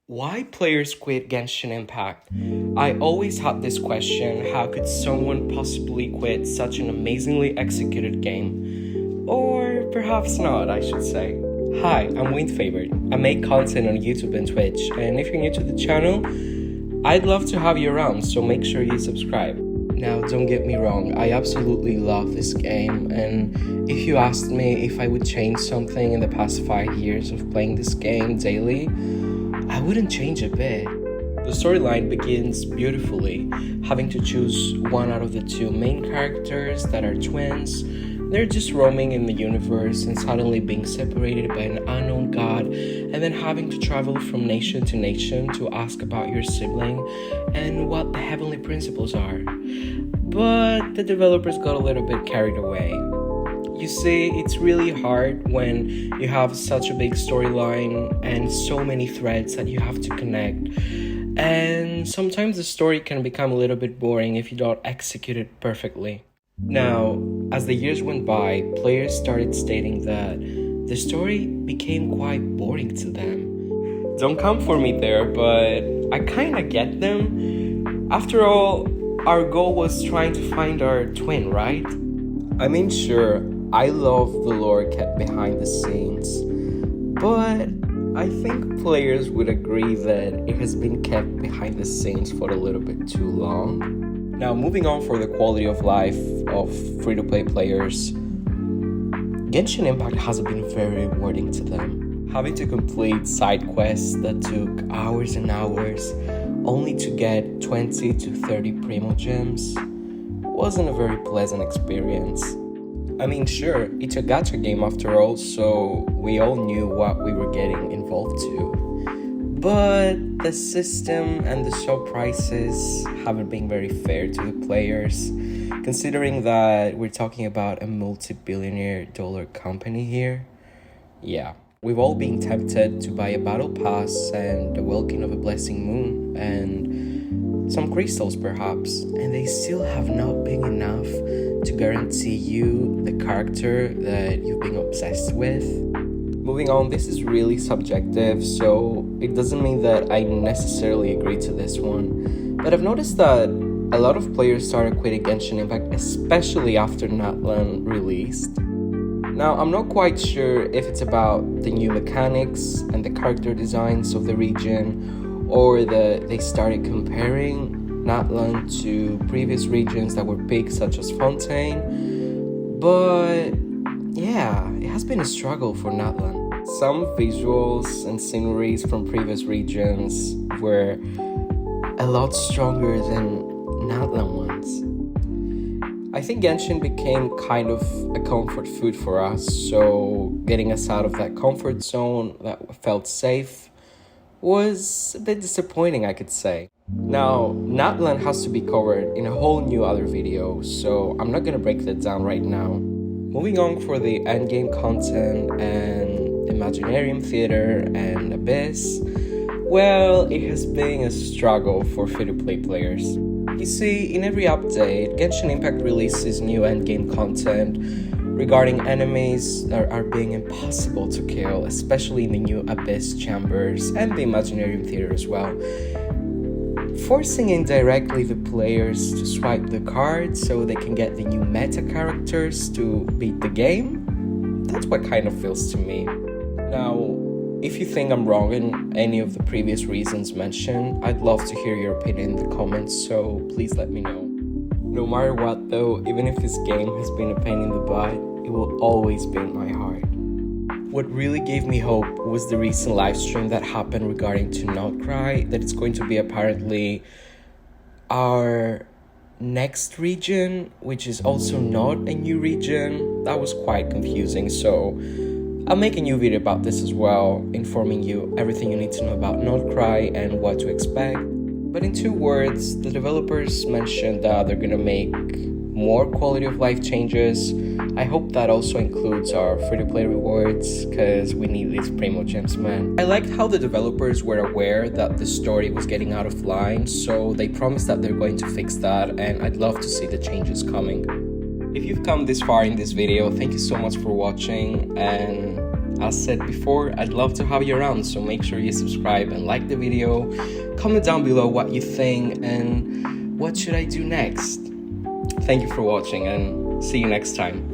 Why players quit Genshin Impact? I always had this question: how could someone possibly quit such an amazingly executed game? Or perhaps not, I should say. Hi, I'm Wayne Favored. I make content on YouTube and Twitch, and if you're new to the channel, I'd love to have you around, so make sure you subscribe. Now, don't get me wrong, I absolutely love this game, and if you asked me if I would change something in the past 5 years of playing this game daily, I wouldn't change a bit. The storyline begins beautifully, having to choose one out of the two main characters that are twins. They're just roaming in the universe and suddenly being separated by an unknown god, and then having to travel from nation to nation to ask about your sibling and what the heavenly principles are. But the developers got a little bit carried away. You see, it's really hard when you have such a big storyline and so many threads that you have to connect. And sometimes the story can become a little bit boring if you don't execute it perfectly. Now, as the years went by, players started stating that the story became quite boring to them. Don't come for me there, but I kinda get them. After all, our goal was trying to find our twin, right? I mean, sure, I love the lore kept behind the scenes, but I think players would agree that it has been kept behind the scenes for a little bit too long. Now, moving on for the quality of life of free-to-play players, Genshin Impact hasn't been very rewarding to them. Having to complete side quests that took hours and hours only to get 20 to 30 Primo Gems wasn't a very pleasant experience. I mean, sure, it's a gacha game after all, so we all knew what we were getting involved to. But the system and the shop prices haven't been very fair to the players, considering that we're talking about a multi-billionaire dollar company here. Yeah, we've all been tempted to buy a battle pass and the Welkin of a Blessing Moon and some crystals perhaps, and they still have not been enough to guarantee you the character that you've been obsessed with. Moving on, this is really subjective, so it doesn't mean that I necessarily agree to this one, but I've noticed that a lot of players started quitting Genshin Impact, especially after Natlan released. Now, I'm not quite sure if it's about the new mechanics and the character designs of the region, or that they started comparing Natlan to previous regions that were big, such as Fontaine. But yeah, it has been a struggle for Natlan. Some visuals and sceneries from previous regions were a lot stronger than Natlan ones. I think Genshin became kind of a comfort food for us, so getting us out of that comfort zone that felt safe was a bit disappointing, I could say. Now, Natlan has to be covered in a whole new other video, so I'm not gonna break that down right now. Moving on for the endgame content and Imaginarium Theater and Abyss, well, it has been a struggle for free-to-play players. You see, in every update, Genshin Impact releases new endgame content regarding enemies that are being impossible to kill, especially in the new Abyss chambers and the Imaginarium Theater as well, forcing indirectly the players to swipe the cards so they can get the new meta characters to beat the game. That's what kind of feels to me. Now, if you think I'm wrong in any of the previous reasons mentioned, I'd love to hear your opinion in the comments, so please let me know. No matter what though, even if this game has been a pain in the butt, it will always be in my heart. What really gave me hope was the recent live stream that happened regarding to Notcry, that it's going to be apparently our next region, which is also not a new region. That was quite confusing, so I'll make a new video about this as well, informing you everything you need to know about Notcry and what to expect. But in 2 words, the developers mentioned that they're gonna make more quality of life changes. I hope that also includes our free-to-play rewards, because we need these Primo Gems, man. I liked how the developers were aware that the story was getting out of line, so they promised that they're going to fix that, and I'd love to see the changes coming. If you've come this far in this video, thank you so much for watching, and As said before, I'd love to have you around, so make sure you subscribe and like the video. Comment down below what you think and what should I do next. Thank you for watching and see you next time.